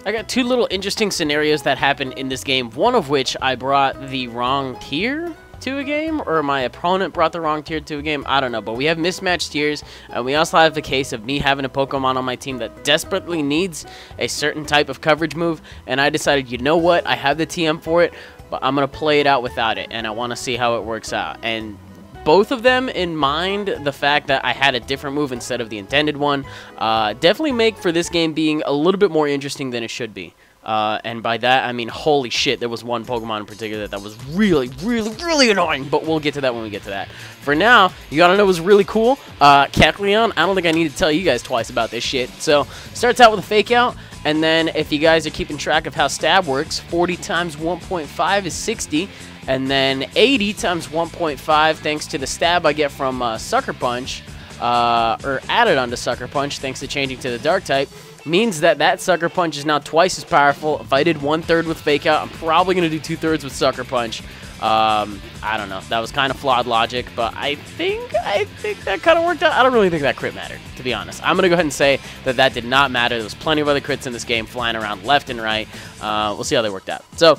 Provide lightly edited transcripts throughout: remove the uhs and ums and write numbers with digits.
I got two little interesting scenarios that happened in this game, one of which I brought the wrong tier to a game, or my opponent brought the wrong tier to a game. I don't know, but we have mismatched tiers, and we also have the case of me having a Pokemon on my team that desperately needs a certain type of coverage move, and I decided, you know what, I have the TM for it, but I'm going to play it out without it, and I want to see how it works out. And both of them, in mind, the fact that I had a different move instead of the intended one, definitely make for this game being a little bit more interesting than it should be. And by that, I mean, holy shit, there was one Pokemon in particular that was really, really, really annoying, but we'll get to that when we get to that. For now, you gotta know what's really cool. Kecleon, I don't think I need to tell you guys twice about this shit. So, starts out with a Fake Out, and then if you guys are keeping track of how stab works, 40 times 1.5 is 60, and then 80 times 1.5, thanks to the stab I get from Sucker Punch, or added onto Sucker Punch, thanks to changing to the Dark type, means that that Sucker Punch is now twice as powerful. If I did 1/3 with Fake Out, I'm probably going to do 2/3 with Sucker Punch. I don't know. That was kind of flawed logic, but I think that kind of worked out. I don't really think that crit mattered, to be honest. I'm going to go ahead and say that that did not matter. There was plenty of other crits in this game flying around left and right. We'll see how they worked out. So,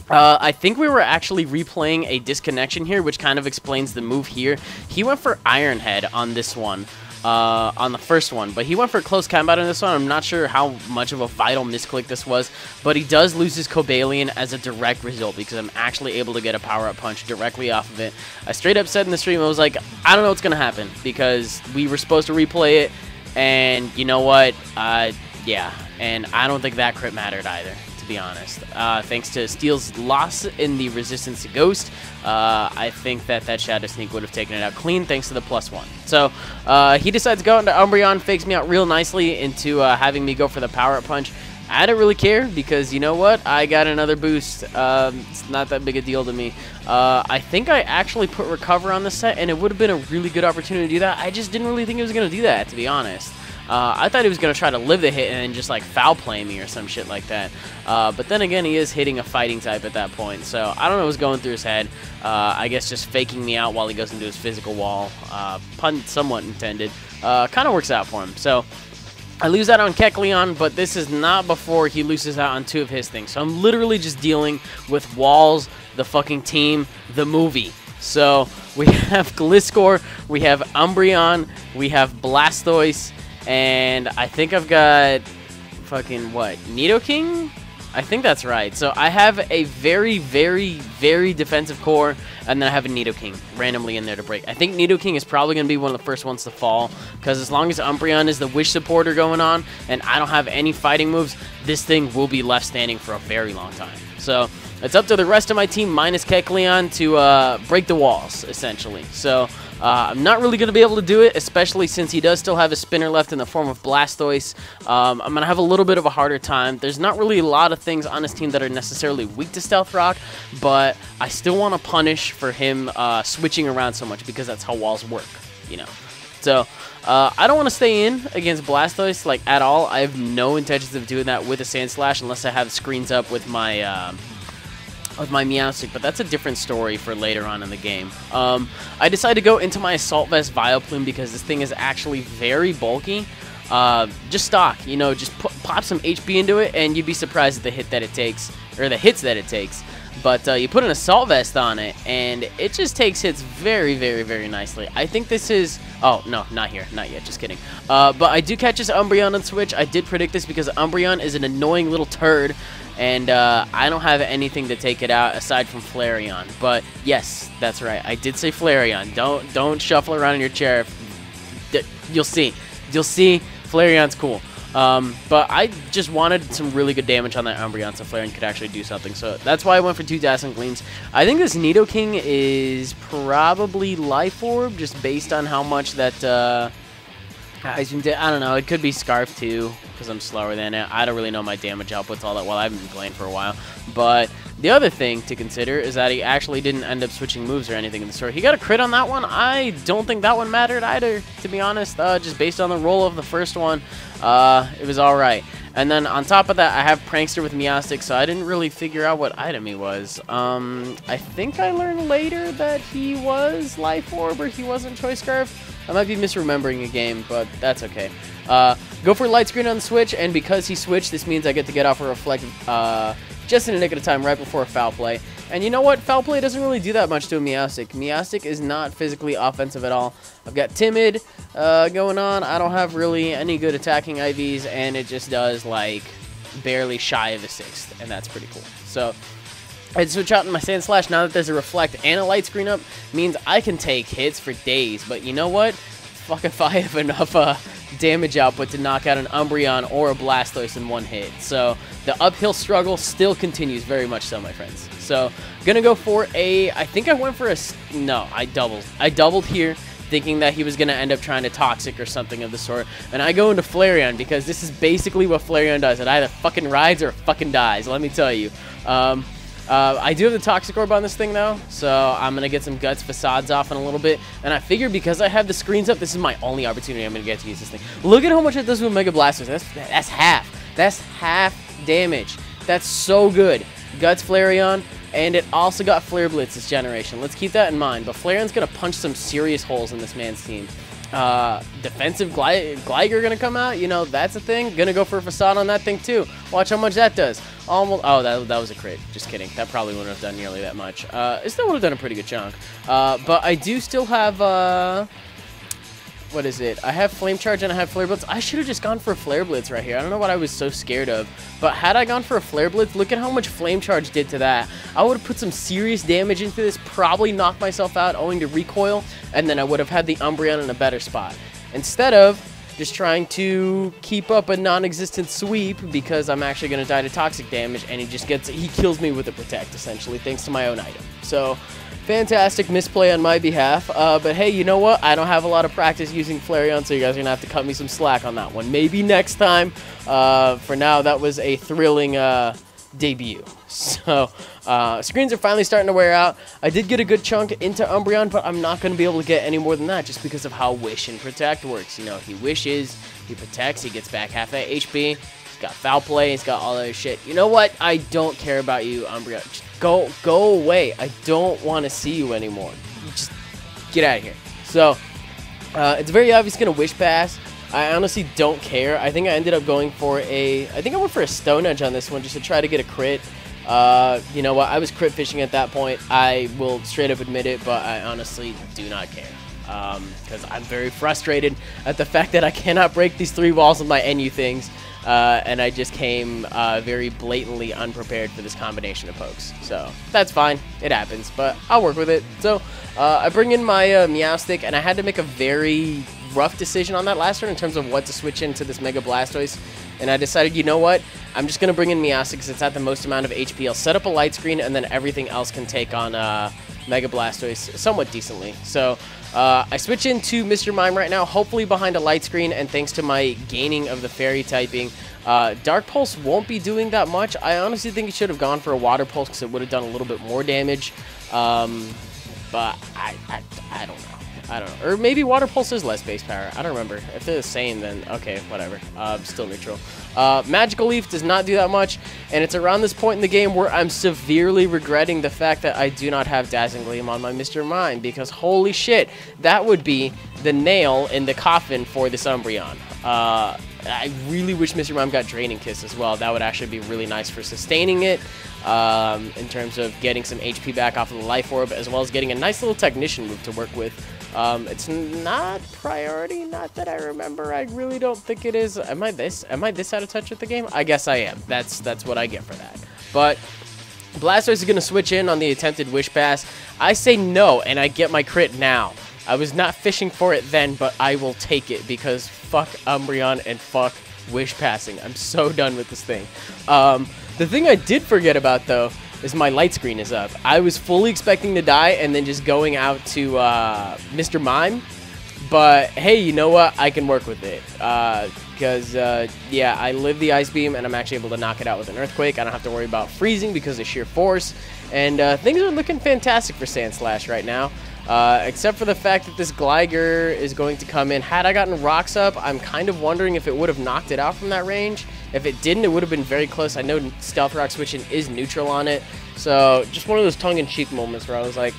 I think we were actually replaying a disconnection here, which kind of explains the move here. He went for Iron Head on this one, on the first one, but he went for Close Combat on this one. I'm not sure how much of a vital misclick this was, but he does lose his Cobalion as a direct result because I'm actually able to get a power-up punch directly off of it. I straight up said in the stream, I was like, I don't know what's going to happen because we were supposed to replay it, and you know what? Yeah, and I don't think that crit mattered either, to be honest. Thanks to Steel's loss in the resistance to Ghost, I think that Shadow Sneak would have taken it out clean thanks to the +1. So he decides to go into Umbreon, fakes me out real nicely into having me go for the power-up punch. I don't really care because, you know what, I got another boost. It's not that big a deal to me. I think I actually put Recover on the set, and it would have been a really good opportunity to do that. I just didn't really think it was going to do that, to be honest. I thought he was going to try to live the hit and then just like foul play me or some shit like that. But then again, he is hitting a fighting type at that point. So I don't know what's going through his head. I guess just faking me out while he goes into his physical wall. Pun somewhat intended. Kind of works out for him. So I lose out on Kecleon, but this is not before he loses out on 2 of his things. So I'm literally just dealing with walls, the fucking team, the movie. So we have Gliscor, we have Umbreon, we have Blastoise, and I think I've got fucking, what, Nidoking? I think that's right. So I have a very, very, very defensive core, and then I have a Nidoking randomly in there to break. I think Nidoking is probably going to be one of the first ones to fall, because as long as Umbreon is the wish supporter going on, and I don't have any fighting moves, this thing will be left standing for a very long time. So it's up to the rest of my team, minus Kecleon, to break the walls, essentially. So I'm not really going to be able to do it, especially since he does still have a spinner left in the form of Blastoise. I'm going to have a little bit of a harder time. There's not really a lot of things on his team that are necessarily weak to Stealth Rock, but I still want to punish for him switching around so much because that's how walls work, you know. So I don't want to stay in against Blastoise, like, at all. I have no intentions of doing that with a Sand Slash unless I have screens up with my Meowstic, but that's a different story for later on in the game. I decided to go into my Assault Vest Vileplume because this thing is actually very bulky. Just stock, you know, just pop some HP into it, and you'd be surprised at the hit that it takes, or the hits that it takes. But you put an Assault Vest on it, and it just takes hits very, very, very nicely. I think this is... Oh, no, not here. Not yet. Just kidding. But I do catch this Umbreon on Switch. I did predict this because Umbreon is an annoying little turd, and I don't have anything to take it out aside from Flareon. But yes, that's right. I did say Flareon. Don't shuffle around in your chair. You'll see. You'll see. Flareon's cool. But I just wanted some really good damage on that Umbreon so Flareon could actually do something. So that's why I went for 2 Dazzling Gleams. I think this Nidoking is probably Life Orb, just based on how much that... I don't know. It could be Scarf too, because I'm slower than it. I don't really know my damage outputs all that well. I haven't been playing for a while. But the other thing to consider is that he actually didn't end up switching moves or anything in the story. He got a crit on that one. I don't think that one mattered either, to be honest. Just based on the roll of the first one, it was all right. And then on top of that, I have Prankster with Meowstic, so I didn't really figure out what item he was. I think I learned later that he was Life Orb or he wasn't Choice Scarf. I might be misremembering a game, but that's okay. Go for Light Screen on the switch, and because he switched, this means I get to get off a Reflect just in a nick of time right before a Foul Play. And you know what? Foul Play doesn't really do that much to a Meowstic. Meowstic is not physically offensive at all. I've got Timid going on. I don't have really any good attacking IVs, and it just does, like, barely shy of a 6th, and that's pretty cool. So I'd switch out in my Sandslash now that there's a Reflect and a Light Screen up. Means I can take hits for days, but you know what? Fuck if I have enough damage output to knock out an Umbreon or a Blastoise in one hit. So the uphill struggle still continues, very much so, my friends. So gonna go for a, I think I went for a, no, I doubled here, thinking that he was gonna end up trying to Toxic or something of the sort, and I go into Flareon because this is basically what Flareon does. It either fucking rides or fucking dies, let me tell you. I do have the Toxic Orb on this thing, though, so I'm going to get some Guts Facades off in a little bit, and I figure because I have the screens up, this is my only opportunity I'm going to get to use this thing. Look at how much it does with Mega Blasters. That's half. That's half damage. That's so good. Guts Flareon, and it also got Flare Blitz this generation. Let's keep that in mind, but Flareon's going to punch some serious holes in this man's team. Defensive Gligar gonna come out, you know, that's a thing. Gonna go for a Facade on that thing too. Watch how much that does. Almost, oh, that was a crit. Just kidding. That probably wouldn't have done nearly that much. It still would have done a pretty good chunk. But I do still have, what is it? I have Flame Charge and I have Flare Blitz. I should have just gone for a Flare Blitz right here. I don't know what I was so scared of. But had I gone for a Flare Blitz, look at how much Flame Charge did to that. I would have put some serious damage into this, probably knocked myself out owing to recoil, and then I would have had the Umbreon in a better spot. Instead of just trying to keep up a non-existent sweep because I'm actually going to die to toxic damage, and he kills me with a Protect, essentially, thanks to my own item. So fantastic misplay on my behalf, but hey, you know what? I don't have a lot of practice using Flareon, so you guys are going to have to cut me some slack on that one. Maybe next time. For now, that was a thrilling debut. So, screens are finally starting to wear out. I did get a good chunk into Umbreon, but I'm not going to be able to get any more than that just because of how Wish and Protect works. You know, he wishes, he protects, he gets back half that HP. He's got Foul Play, he's got all that shit. You know what? I don't care about you, Umbreon. Just go away. I don't want to see you anymore. Just get out of here. So, it's very obvious going to Wish Pass. I honestly don't care. I think I ended up going for I went for a Stone Edge on this one just to try to get a crit. You know what? I was crit fishing at that point. I will straight up admit it, but I honestly do not care. Because I'm very frustrated at the fact that I cannot break these 3 walls of my NU things. And I just came very blatantly unprepared for this combination of pokes. So that's fine. It happens, but I'll work with it. So I bring in my Meowstic, and I had to make a very rough decision on that last turn in terms of what to switch into this Mega Blastoise. And I decided, you know what? I'm just going to bring in Meowstic because it's at the most amount of HP. I'll set up a Light Screen, and then everything else can take on Mega Blastoise somewhat decently. So I switch into Mr. Mime right now, hopefully behind a Light Screen, and thanks to my gaining of the Fairy typing, Dark Pulse won't be doing that much. I honestly think he should have gone for a Water Pulse because it would have done a little bit more damage. But I don't know. I don't know. Or maybe Water Pulse is less base power. I don't remember. If they're the same, then okay, whatever. Still neutral. Magical Leaf does not do that much, and it's around this point in the game where I'm severely regretting the fact that I do not have Dazzling Gleam on my Mr. Mime, because holy shit, that would be the nail in the coffin for this Umbreon. I really wish Mr. Mime got Draining Kiss as well. That would actually be really nice for sustaining it, in terms of getting some HP back off of the Life Orb, as well as getting a nice little Technician move to work with. It's not priority, not that I remember. I really don't think it is. Am I this out of touch with the game? I guess I am. That's what I get for that. But Blastoise is going to switch in on the attempted Wish Pass. I say no, and I get my crit now. I was not fishing for it then, but I will take it because fuck Umbreon and fuck Wish Passing. I'm so done with this thing. The thing I did forget about, though, is my Light Screen is up. I was fully expecting to die and then just going out to Mr. Mime. But, hey, you know what? I can work with it. Because, yeah, I live the Ice Beam, and I'm actually able to knock it out with an Earthquake. I don't have to worry about freezing because of sheer force. And things are looking fantastic for Sandslash right now. Except for the fact that this Gligar is going to come in. Had I gotten Rocks up, I'm kind of wondering if it would have knocked it out from that range. If it didn't, it would have been very close. I know Stealth Rock switching is neutral on it. So just one of those tongue-in-cheek moments where I was like,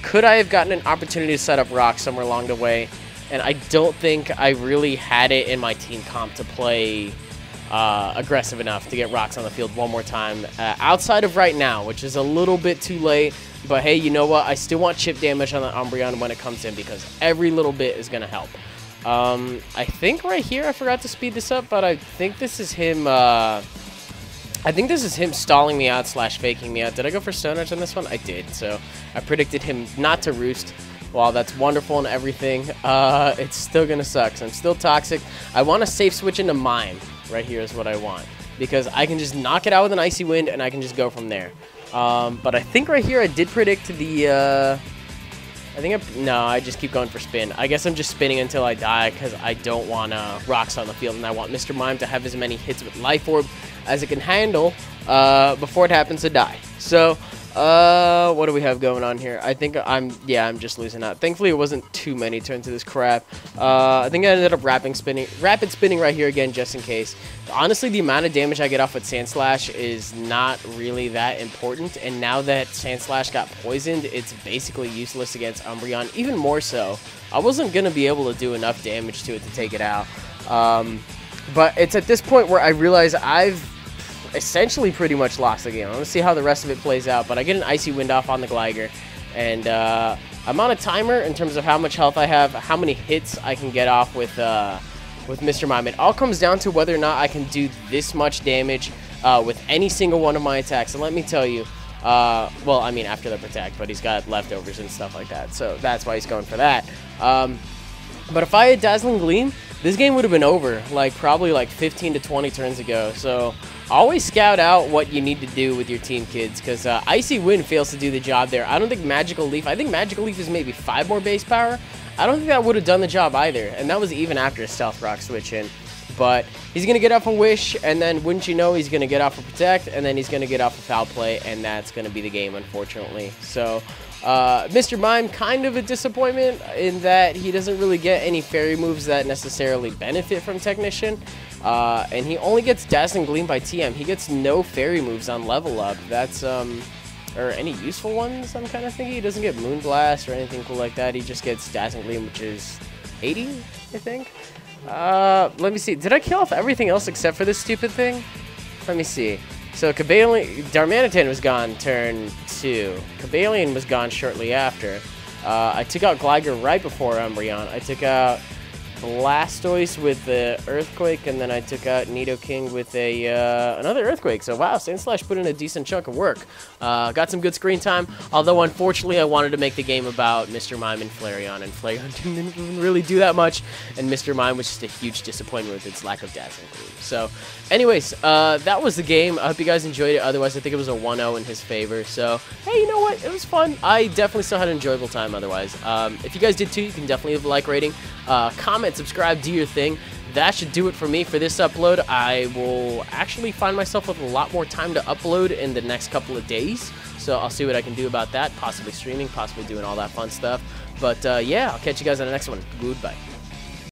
could I have gotten an opportunity to set up Rock somewhere along the way? And I don't think I really had it in my team comp to play aggressive enough to get Rocks on the field one more time. Outside of right now, which is a little bit too late. But hey, you know what? I still want chip damage on the Umbreon when it comes in because every little bit is going to help. I think right here I forgot to speed this up, but I think this is him... I think this is him stalling me out / faking me out. Did I go for Stone Edge on this one? I did. So I predicted him not to roost. While that's wonderful and everything, it's still going to suck. So I'm still toxic. I want to safe switch into Mime. Right here is what I want. Because I can just knock it out with an Icy Wind and I can just go from there. But I think right here I did predict the... No, I just keep going for spin. I guess I'm just spinning until I die because I don't want Rocks on the field. And I want Mr. Mime to have as many hits with Life Orb as it can handle before it happens to die. So, what do we have going on here? I think I'm just losing out. Thankfully, it wasn't too many turns to this crap. I think I ended up rapid spinning right here again, just in case. Honestly, the amount of damage I get off with Sandslash is not really that important. And now that Sandslash got poisoned, it's basically useless against Umbreon. Even more so. I wasn't going to be able to do enough damage to it to take it out. But it's at this point where I realize I've essentially pretty much lost the game. I'm going to see how the rest of it plays out, but I get an Icy Wind off on the Gligar, and I'm on a timer in terms of how much health I have, how many hits I can get off with Mr. Mime. It all comes down to whether or not I can do this much damage with any single one of my attacks, and let me tell you, well, I mean, after the protect, but he's got leftovers and stuff like that, so that's why he's going for that. But if I had Dazzling Gleam, this game would have been over, probably 15 to 20 turns ago, so always scout out what you need to do with your team, kids, because Icy Wind fails to do the job there. I don't think Magical Leaf... I think Magical Leaf is maybe 5 more base power. I don't think that would have done the job either, and that was even after a Stealth Rock switch in. But he's going to get off a Wish, and then wouldn't you know, he's going to get off a Protect, and then he's going to get off a Foul Play, and that's going to be the game, unfortunately. So, Mr. Mime, kind of a disappointment in that he doesn't really get any fairy moves that necessarily benefit from Technician. And he only gets Dazzling Gleam by TM. He gets no fairy moves on level up. That's, or any useful ones, I'm kind of thinking. He doesn't get Moonblast or anything cool like that. He just gets Dazzling Gleam, which is 80, I think. Let me see. Did I kill off everything else except for this stupid thing? Let me see. So Darmanitan was gone turn 2. Cobalion was gone shortly after. I took out Gligar right before Umbreon. I took out Blastoise with the Earthquake, and then I took out Nidoking with another Earthquake. So wow, Sandslash put in a decent chunk of work. Got some good screen time, although unfortunately I wanted to make the game about Mr. Mime and Flareon didn't really do that much, and Mr. Mime was just a huge disappointment with its lack of Dazzling Gleam. So anyways, that was the game. I hope you guys enjoyed it. Otherwise, I think it was a 1-0 in his favor. So hey, you know what? It was fun. I definitely still had an enjoyable time otherwise. If you guys did too, you can definitely leave a like rating. Comment, subscribe, do your thing. That should do it for me for this upload. I will actually find myself with a lot more time to upload in the next couple of days. So I'll see what I can do about that. Possibly streaming, possibly doing all that fun stuff. But yeah, I'll catch you guys on the next one. Goodbye.